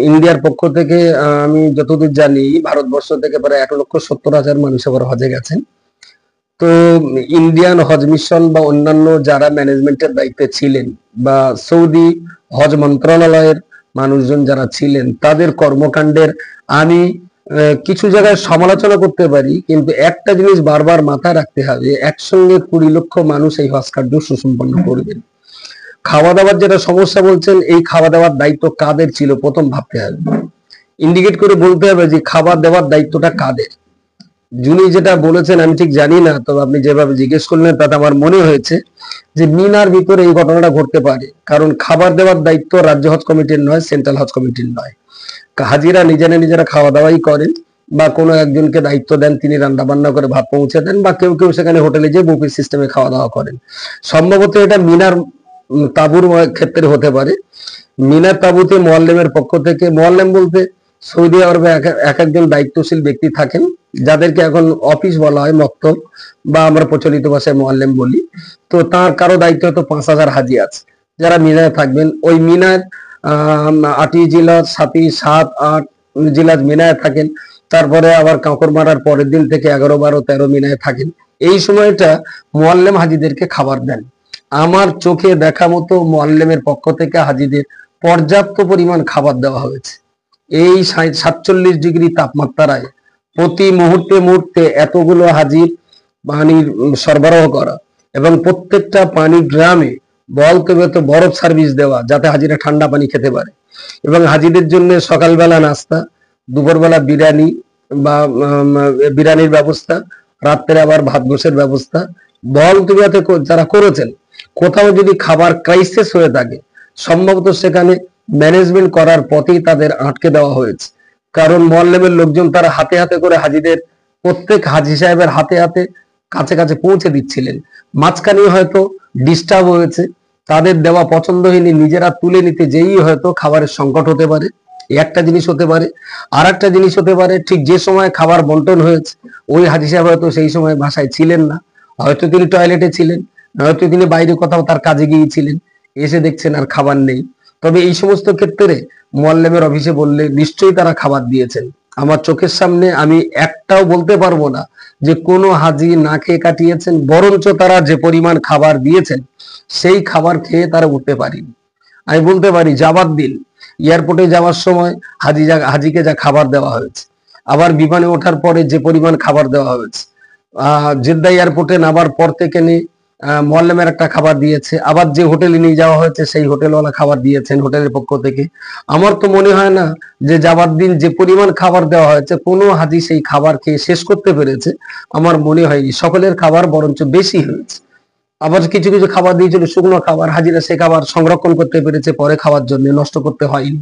ইন্ডিয়ার পক্ষ থেকে আমি যতদূর জানি ভারতবর্ষ থেকে প্রায় 1,70,000 মানুষ এবার হজে গেছেন। তো ইন্ডিয়ান হজ মিশন বা অন্যান্য যারা ম্যানেজমেন্টের দায়িত্বে ছিলেন বা সৌদি হজ মন্ত্রণালয়ের মানুষজন যারা ছিলেন তাদের কর্মকাণ্ডের আমি কিছু জায়গায় সমালোচনা করতে পারি, কিন্তু একটা জিনিস বারবার মাথায় রাখতে হবে, একসঙ্গে 20 লক্ষ মানুষ এই হজ কার্য সুসম্পন্ন করবেন। খাওয়া দাওয়ার যেটা সমস্যা বলছেন, এই খাওয়া দাওয়ার দায়িত্ব কাদের ছিল প্রথম ভাবতে হবে, ইন্ডিকেট করে বলতে হবে যে খাবার দেওয়ার দায়িত্বটা কাদের। যিনি যেটা বলেছেন আমি ঠিক জানি না, তবে আপনি যেভাবে জিজ্ঞেস করলেন তাতে আমার মনে হয়েছে যে মিনার ভিতরে এই ঘটনাটা ঘটতে পারে, কারণ খাবার দেওয়ার দায়িত্ব রাজ্য হজ কমিটির নয়, সেন্ট্রাল হজ কমিটির নয়। হাজিরা নিজেরা খাওয়া দাওয়াই করেন বা কোনো একজনকে দায়িত্ব দেন, তিনি রান্না বান্না করে ভাত পৌঁছে দেন, বা কেউ কেউ সেখানে হোটেলে যে বুফে সিস্টেমে খাওয়া দাওয়া করেন। সম্ভবত এটা মিনার তাবুর ক্ষেত্রে হতে পারে। মিনার তাবুতে মোয়াল্লেমের পক্ষ থেকে, মোয়াল্লেম বলতে সৌদি আরবে এক একজন দায়িত্বশীল ব্যক্তি থাকেন, যাদেরকে এখন অফিস বলা হয়, মক্তব, বা আমরা প্রচলিত ভাষায় মোয়াল্লেম বলি। তো তার কারো দায়িত্ব হয়তো 5,000 হাজি আছে যারা মিনায় থাকবেন। ওই মিনার 8ই জিলাদ, 7ই, 7, 8 জিলাদ মিনায় থাকেন। তারপরে আবার কাঁকর মারার পরের দিন থেকে 11, 12, 13 মিনায় থাকেন। এই সময়টা মোয়াল্লেম হাজিদেরকে খাবার দেন। আমার চোখে দেখা মতো মোয়াল্লেমের পক্ষ থেকে হাজিদের পর্যাপ্ত পরিমাণ খাবার দেওয়া হয়েছে। এই 47 ডিগ্রি তাপমাত্রায় প্রতি মুহূর্তে মুহূর্তে এতগুলো হাজির পানির সরবরাহ করা, এবং প্রত্যেকটা পানি ড্রামে বলতে বরফ সার্ভিস দেওয়া যাতে হাজিরা ঠান্ডা পানি খেতে পারে, এবং হাজিদের জন্য সকালবেলা নাস্তা, দুপুরবেলা বিরিয়ানি বা বিরিয়ানির ব্যবস্থা, রাত্রে আবার ভাত গোসের ব্যবস্থা বলতে যারা করেছেন। কোথাও যদি খাবার ক্রাইসিস হয়ে থাকে, সম্ভবত সেখানে ম্যানেজমেন্ট করার পথেই তাদের আটকে দেওয়া হয়েছে। কারণ মোয়াল্লেমের লোকজন তারা হাতে হাতে করে হাজিদের, প্রত্যেক হাজি সাহেবের হাতে হাতে কাছে কাছে পৌঁছে দিচ্ছিলেন। মাঝখানে হয়তো ডিস্টার্ব হয়েছে, তাদের দেওয়া পছন্দ হয়নি, নিজেরা তুলে নিতে যেই হয়তো খাবারের সংকট হতে পারে, একটা জিনিস হতে পারে। আর একটা জিনিস হতে পারে, ঠিক যে সময় খাবার বন্টন হয়েছে ওই হাজি সাহেব হয়তো সেই সময় বাসায় ছিলেন না, হয়তো তিনি টয়লেটে ছিলেন, হয়তো তিনি বাইরে কোথাও তার কাজে গিয়েছিলেন, এসে দেখছেন আর খাবার নেই। তবে এই সমস্ত ক্ষেত্রে মোয়াল্লেমের অফিসে বললে নিশ্চয়ই তারা খাবার দিয়েছেন। আমার চোখের সামনে আমি একটাও বলতে পারবো না যে কোনো হাজি না খেয়ে কাটিয়েছেন, বরঞ্চ তারা যে পরিমাণ খাবার দিয়েছেন সেই খাবার খেয়ে তারা উঠতে পারেনি। আমি বলতে পারি যাবার দিন এয়ারপোর্টে যাওয়ার সময় হাজিকে যা খাবার দেওয়া হয়েছে, আবার বিমানে ওঠার পরে যে পরিমাণ খাবার দেওয়া হয়েছে, জেদ্দা এয়ারপোর্টে নামার পর থেকে নিয়ে মোয়াল্লেমের একটা খাবার দিয়েছে, আবার যে হোটেলে নিয়ে যাওয়া হয়েছে সেই হোটেলওয়ালা খাবার দিয়েছেন হোটেলের পক্ষ থেকে। আমার তো মনে হয় না যে যাবার দিন যে পরিমাণ খাবার দেওয়া হয়েছে কোনো হাজি সেই খাবার খেয়ে শেষ করতে পেরেছে, আমার মনে হয়নি। সকলের খাবার বরঞ্চ বেশি হয়েছে। আবার কিছু কিছু খাবার দিয়েছিল শুকনো খাবার, হাজিরা সে খাবার সংরক্ষণ করতে পেরেছে পরে খাওয়ার জন্য, নষ্ট করতে হয়নি।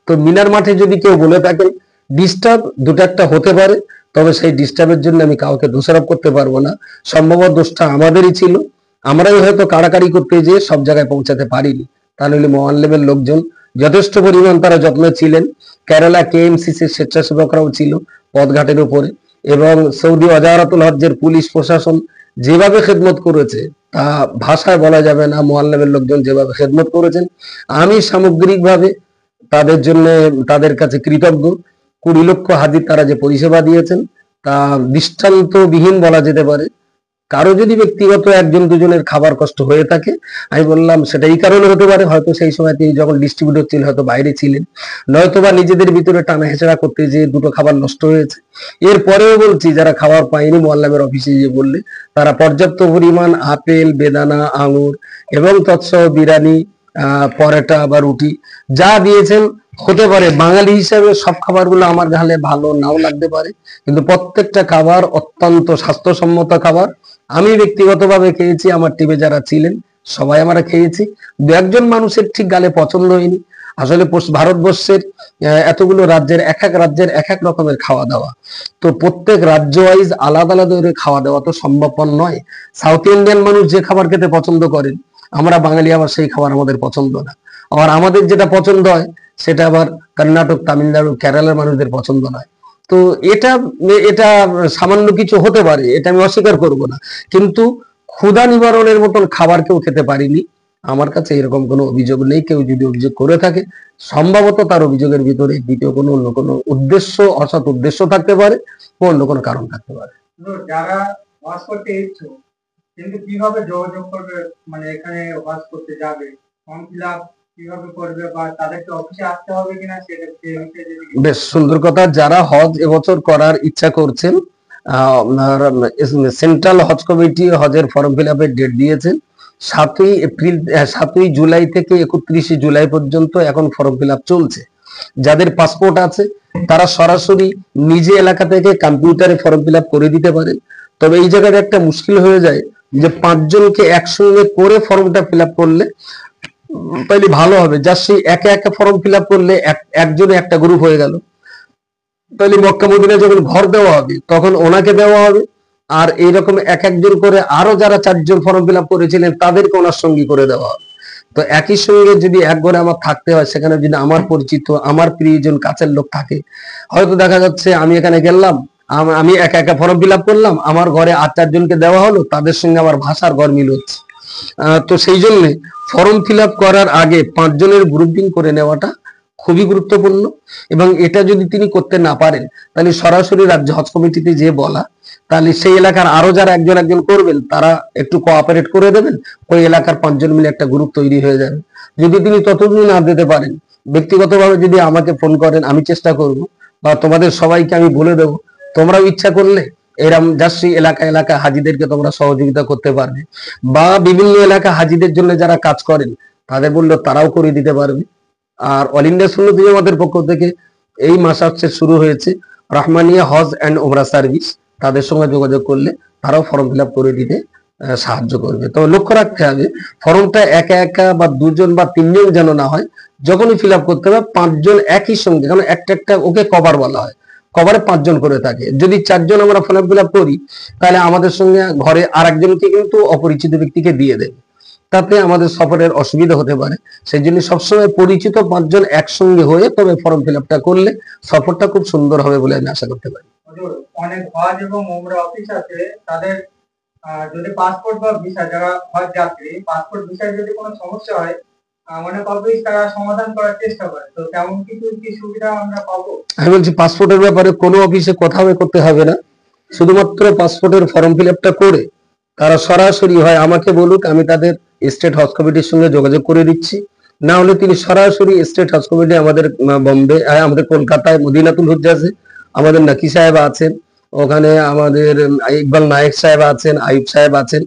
তো মিনার মাঠে যদি কেউ বলে থাকেন ডিস্টার্ব, দুটো একটা হতে পারে, তবে সেই ডিস্টার্বের জন্য আমি কাউকে দোষারোপ করতে পারবো না। সম্ভবত দোষটা আমাদেরই ছিল, আমরাই হয়তো কাড়াকাড়ি করতে যেয়ে সব জায়গায় পৌঁছাতে পারিনি। তাহলে মোয়াল্লেমের লোকজন যথেষ্ট পরিমাণ তারা যত্ন ছিলেন। কেরালা কেএমসিসির স্বেচ্ছাসেবকরাও ছিল পথঘাটের উপরে, এবং সৌদি ওজারাতুল হজ্জের পুলিশ প্রশাসন যেভাবে খেদমত করেছে তা ভাষায় বলা যাবে না। মোয়াল্লেমের লোকজন যেভাবে খেদমত করেছেন আমি সামগ্রিকভাবে তাদের জন্য তাদের কাছে কৃতজ্ঞ। 20 লক্ষ হাজির তারা যে পরিষেবা দিয়েছেন তা দৃষ্টান্তবিহীন বলা যেতে পারে। কারো যদি ব্যক্তিগত একজন দুজনের খাবার কষ্ট হয়ে থাকে, আমি বললাম সেটা এই কারণে হতে পারে, হয়তো সেই সময় তিনি যখন ডিস্ট্রিবিউটর ছিলেন হয়তো বাইরে ছিলেন, নয়তোবা নিজেদের ভিতরে টানা হেঁচড়া করতে যে দুটো খাবার নষ্ট হয়েছে। এরপরেও বলছি যারা খাবার পায়নি মোয়াল্লামের অফিসে যে বললে তারা পর্যাপ্ত পরিমাণ আপেল, বেদানা, আঙুর এবং তৎসহ বিরিয়ানি, পরোটা বা রুটি যা দিয়েছেন, হতে পারে বাঙালি হিসেবে সব খাবারগুলো আমার গালে ভালো নাও লাগতে পারে, কিন্তু প্রত্যেকটা খাবার অত্যন্ত স্বাস্থ্যসম্মত খাবার। আমি ব্যক্তিগতভাবে খেয়েছি, আমার টিমে যারা ছিলেন সবাই আমরা খেয়েছি। দু একজন মানুষের ঠিক গালে পছন্দ হয়নি। আসলে ভারতবর্ষের এতগুলো রাজ্যের এক এক রাজ্যের এক এক রকমের খাওয়া দাওয়া, তো প্রত্যেক রাজ্য ওয়াইজ আলাদা আলাদা করে খাওয়া দাওয়া তো সম্ভবপর নয়। সাউথ ইন্ডিয়ান মানুষ যে খাবার খেতে পছন্দ করেন, আমরা বাঙালি আবার সেই খাবার আমাদের পছন্দ না। আবার আমাদের যেটা পছন্দ হয় সেটা আবার কর্ণাটক, তামিলনাড়ু, কেরালার মানুষদের পছন্দ নয়। তো এটা এটা সামান্য কিছু হতে পারে, এটা আমি অস্বীকার করব না, কিন্তু ক্ষুধা নিবারণের মতন খাবার কেউ খেতে পারিনি। আমার কাছে এরকম কোনো অভিযোগ নেই। কেউ যদি অভিযোগ করে থাকে, সম্ভবত তার অভিযোগের ভিতরে দ্বিতীয় কোনো অন্য কোনো উদ্দেশ্য, অসৎ উদ্দেশ্য থাকতে পারে বা অন্য কোনো কারণ থাকতে পারে। যারা ওয়াজ করতে ইচ্ছুক কিন্তু কিভাবে যোগাযোগ করবে, মানে এখানে ওয়াজ করতে যাবে, ফর্ম ফিল আপ কিভাবে করবে বা তাদেরকে অফিসে আসতে হবে কিনা সেটা বেশ সুন্দর কথা। যারা হজ এবছর করার ইচ্ছা করছেন, সেন্ট্রাল হজ কমিটি হজের ফর্ম ফিল আপের ডেট দিয়েছেন 7ই জুলাই থেকে 31শে জুলাই পর্যন্ত। এখন ফর্ম ফিল আপ চলছে। যাদের পাসপোর্ট আছে তারা সরাসরি নিজে এলাকা থেকে কম্পিউটারে ফর্ম ফিল আপ করে দিতে পারে। তবে এই জায়গায় একটা মুশকিল হয়ে যায় যে 5 জনকে একসঙ্গে করে ফর্মটা ফিল আপ করলে তাহলে ভালো হবে। যার সেই একা একা ফর্ম ফিল আপ করলে একজনে একটা গ্রুপ হয়ে গেল, তাহলে মক্কা মদিনায় যখন ঘর দেওয়া হবে তখন ওনাকে দেওয়া হবে, আর এইরকম এক একজন করে আরো যারা 4 জন ফর্ম ফিল আপ করেছিলেন তাদেরকে ওনার সঙ্গী করে দেওয়া হবে। তো একই সঙ্গে যদি এক ঘরে আমার থাকতে হয়, সেখানে যদি আমার পরিচিত, আমার প্রিয়জন, কাছের লোক থাকে, হয়তো দেখা যাচ্ছে আমি এখানে গেলাম, আমি একা একা ফর্ম ফিল আপ করলাম, আমার ঘরে আর 4 জনকে দেওয়া হলো, তাদের সঙ্গে আমার ভাষার ঘর মিল হচ্ছে। তো সেই জন্য ফর্ম ফিল আপ করার আগে 5 জনের গ্রুপিং করে নেওয়াটা খুবই গুরুত্বপূর্ণ। এবং এটা যদি তিনি করতে না পারেন, তাহলে সরাসরি রাজ্য হজ কমিটিতে যে বলা, তাহলে সেই এলাকার আরো যারা একজন একজন করবেন তারা একটু কোঅপারেট করে দেবেন, ওই এলাকার 5 জন মিলে একটা গ্রুপ তৈরি হয়ে যাবে। যদি তিনি ততদিন না দিতে পারেন, ব্যক্তিগতভাবে যদি আমাকে ফোন করেন, আমি চেষ্টা করব, বা তোমাদের সবাইকে আমি বলে দেবো, তোমরাও ইচ্ছা করলে এরকম যাচ্ছি এলাকা এলাকা হাজিদেরকে তোমরা সহযোগিতা করতে পারবে, বা বিভিন্ন এলাকা হাজিদের জন্য যারা কাজ করেন তাদের বললে তারাও করে দিতে পারবে। আর অল ইন্ডিয়া সুন্নতি জামাতের পক্ষ থেকে এই মাসে শুরু হয়েছে রহমানিয়া হজ এন্ড ওমরা সার্ভিস, তাদের সঙ্গে যোগাযোগ করলে তারাও ফর্ম ফিল আপ করে দিতে সাহায্য করবে। তবে লক্ষ্য রাখতে হবে ফর্মটা একা একা বা 2 জন বা 3 জন যেন না হয়। যখনই ফিল আপ করতে হবে 5 জন একই সঙ্গে, কারণ একটা একটা ওকে কভার বলা হয়, কভারে 5 জন করে থাকে। যদি 4 জন আমরা ফর্ম ফিল আপ করি, তাহলে আমাদের সঙ্গে ঘরে আর একজনকে কিন্তু অপরিচিত ব্যক্তিকে দিয়ে দেবে, তাতে আমাদের সফরের অসুবিধা হতে পারে। সেই জন্য সবসময় পরিচিত 5 জন একসঙ্গে হয়ে তবে ফর্ম ফিল আপটা করলে সফরটা খুব সুন্দর হবে বলে আমি আশা করতে পারি। অনেক হজ এবং ওমরা অফিস আছে, তাদের যদি পাসপোর্ট বা ভিসা, যারা হজ যাত্রী পাসপোর্ট ভিসায় যদি কোনো সমস্যা হয়, অনেক অফিস তারা সমাধান করার চেষ্টা করে। তো তেমন কিছু কি সুবিধা আমরা পাবো? আমি বলছি পাসপোর্টের ব্যাপারে কোনো অফিসে কোথাও করতে হবে না, শুধুমাত্র পাসপোর্টের ফর্ম ফিল আপটা করে তারা সরাসরি হয় আমাকে বলুক, আমি তাদের স্টেট হজ কমিটির সঙ্গে যোগাযোগ করে দিচ্ছি। না হলে তিনি সরাসরি স্টেট হজ কমিটি আমাদের বোম্বে, আমাদের কলকাতায় মদিনাতুল হুজ্জাজে আমাদের নাকি সাহেব আছেন, ওখানে আমাদের ইকবাল নায়েক সাহেব আছেন, আইব সাহেব আছেন,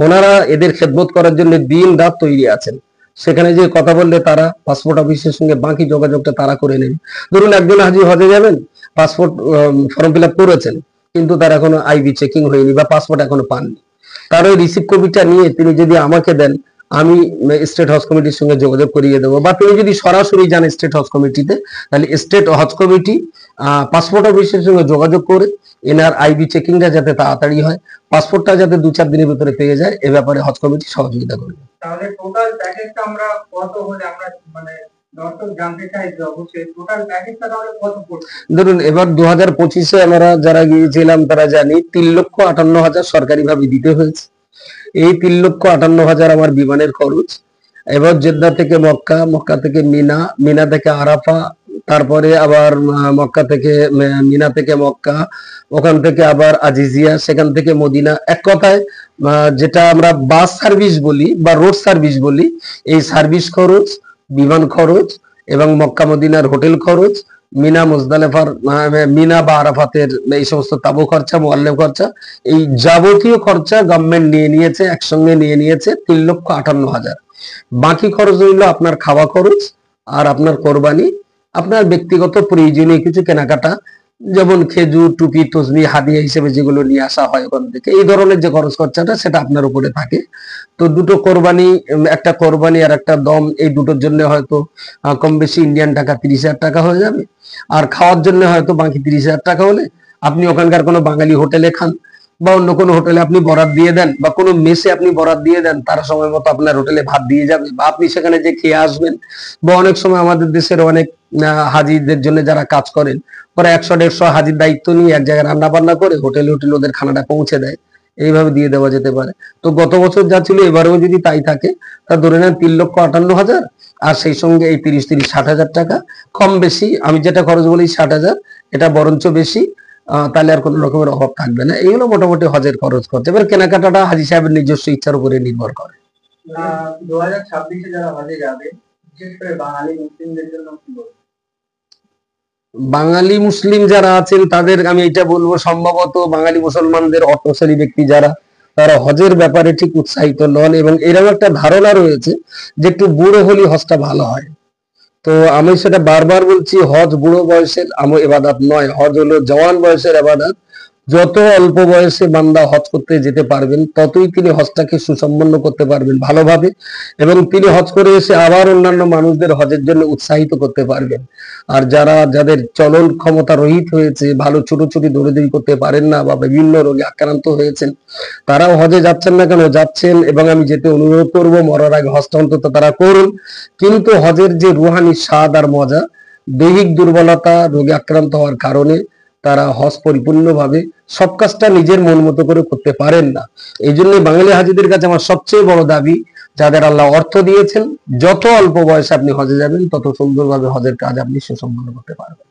ওনারা এদের খেদমত করার জন্য দিন রাত তৈরি আছেন। সেখানে যে কথা বললে তারা পাসপোর্ট অফিসের সঙ্গে বাকি যোগাযোগটা তারা করে নেবে। ধরুন একজন হাজি হজে যাবেন, পাসপোর্ট ফর্ম ফিল আপ করেছেন, কিন্তু তার এখনো আইবি চেকিং হয়নি বা পাসপোর্ট এখনো পাননি, তার ওই রিসিভ কপিটা নিয়ে তিনি যদি আমাকে দেন, আমি স্টেট হজ কমিটির সঙ্গে যোগাযোগ করিয়ে দেবো। বা তিনি যদি সরাসরি যান স্টেট হজ কমিটিতে, তাহলে স্টেট হজ কমিটি পাসপোর্ট অফিসের সঙ্গে যোগাযোগ করে এনার আইবি চেকিংটা যাতে তাড়াতাড়ি হয়, পাসপোর্টটা যাতে 2-4 দিনের ভিতরে পেয়ে যায়, এ ব্যাপারে হজ কমিটি সহযোগিতা করবে। তাহলে টোটাল প্যাকেজটা আমরা কত হলে আমরা, মানে দর্শক জানতে চাই যে অবশ্যই টোটাল প্যাকেজটা তাহলে কত পড়ছে? ধরুন এবার 2025-এ আমরা যারা গিয়েছিলাম তারা জানি 3,58,000 সরকারি ভাবে দিতে হয়েছে। এই 3,58,000 আমার বিমানের খরচ। এবার জেদ্দা থেকে মক্কা, মক্কা থেকে মিনা, মিনা থেকে আরাফা, তারপরে আবার মক্কা থেকে মিনা থেকে মক্কা, ওখান থেকে আবার আজিজিয়া, সেখান থেকে মদিনা। এক কথায় যেটা আমরা বাস সার্ভিস বলি বা রোড সার্ভিস বলি, এই সার্ভিস খরচ, বিমান খরচ এবং মক্কা মদিনার হোটেল খরচ, মিনা মুজদালেফার মিনা বা আরাফাতের এই সমস্ত তাবু খরচা, মুআল্লিম খরচা, এই যাবতীয় খরচা গভর্নমেন্ট নিয়ে নিয়েছে, একসঙ্গে নিয়ে নিয়েছে 3,58,000। বাকি খরচ হইল আপনার খাওয়া খরচ আর আপনার কোরবানি, আপনার ব্যক্তিগত প্রয়োজনীয় কিছু কেনাকাটা, যেমন খেজুর, টুপি, তসবি, হাদিয়া হিসেবে যেগুলো নিয়ে আসা হয় ওখান থেকে, এই ধরনের যে খরচ খরচাটা সেটা আপনার উপরে থাকে। তো দুটো কোরবানি, একটা কোরবানি আর একটা দম, এই দুটোর জন্য হয়তো কম বেশি ইন্ডিয়ান টাকা 30,000 টাকা হয়ে যাবে। আর খাওয়ার জন্য হয়তো বাকি 30,000 টাকা হলে আপনি ওখানকার কোনো বাঙালি হোটেলে খান, বা অন্য কোনো হোটেলে আপনি বরাত দিয়ে দেন, বা কোনো মেসে আপনি বরাত দিয়ে দেন, তারা সময় মতো আপনার হোটেলে ভাত দিয়ে যাবে, বা আপনি সেখানে যে খেয়ে আসবেন। বা অনেক সময় আমাদের দেশের অনেক হাজিদের জন্য যারা কাজ করেন, ওরা 100-150 হাজির দায়িত্ব নিয়ে এক জায়গায় রান্না বান্না করে হোটেলে হোটেলে ওদের খানাটা পৌঁছে দেয়। এইভাবে দিয়ে দেওয়া যেতে পারে। তো গত বছর যা ছিল এবারেও যদি তাই থাকে, তা ধরে নেন 3,58,000, আর সেই সঙ্গে এই 30-60 হাজার টাকা কম বেশি, আমি যেটা খরচ বলি 60,000, এটা বরঞ্চ বেশি, তাহলে আর কোনো রকমের অভাব থাকবে না। এইগুলো মোটামুটি হজের খরচ করছে। এবার কেনাকাটাটা হাজি সাহেবের নিজস্ব ইচ্ছার উপরে নির্ভর করে। 2026-এ যারা হজে যাবে, বিশেষ করে বাঙালি মুসলিমদের জন্য কি বলবো? বাঙালি মুসলিম যারা আছেন তাদের আমি এটা বলবো, সম্ভবত বাঙালি মুসলমানদের অর্থশালী ব্যক্তি যারা, তারা হজের ব্যাপারে ঠিক উৎসাহিত নন, এবং এরকম একটা ধারণা রয়েছে যে একটু বুড়ো হলে হজটা ভালো হয়। তো আমি সেটা বারবার বলছি, হজ বুড়ো বয়সের এবাদত নয়, হজ হলো জওয়ান বয়সের এবাদত। যত অল্প বয়সে বান্দা হজ করতে যেতে পারবেন, ততই তিনি হজটাকে সুসম্পন্ন করতে পারবেন ভালোভাবে, এবং তিনি হজ করে এসে আবার অন্যান্য মানুষদের হজের জন্য উৎসাহিত করতে পারবেন। আর যাদের চলন ক্ষমতা রহিত হয়েছে, ভালো ছুটোছুটি দৌড়াদৌড়ি করতে পারেন না, বা বিভিন্ন রোগে আক্রান্ত হয়েছেন, তারাও হজে যাচ্ছেন না কেন, যাচ্ছেন, এবং আমি যেতে অনুরোধ করবো মরার আগে হজটা অন্তত তারা করুন। কিন্তু হজের যে রুহানি স্বাদ আর মজা, দৈহিক দুর্বলতা রোগে আক্রান্ত হওয়ার কারণে তারা হজ পরিপূর্ণভাবে সব কাজটা নিজের মন মতো করে করতে পারেন না। এই জন্য বাঙালি হাজিদের কাছে আমার সবচেয়ে বড় দাবি, যাদের আল্লাহ অর্থ দিয়েছেন, যত অল্প বয়সে আপনি হজে যাবেন, তত সুন্দরভাবে হজের কাজ আপনি সুসম্পন্ন করতে পারবেন।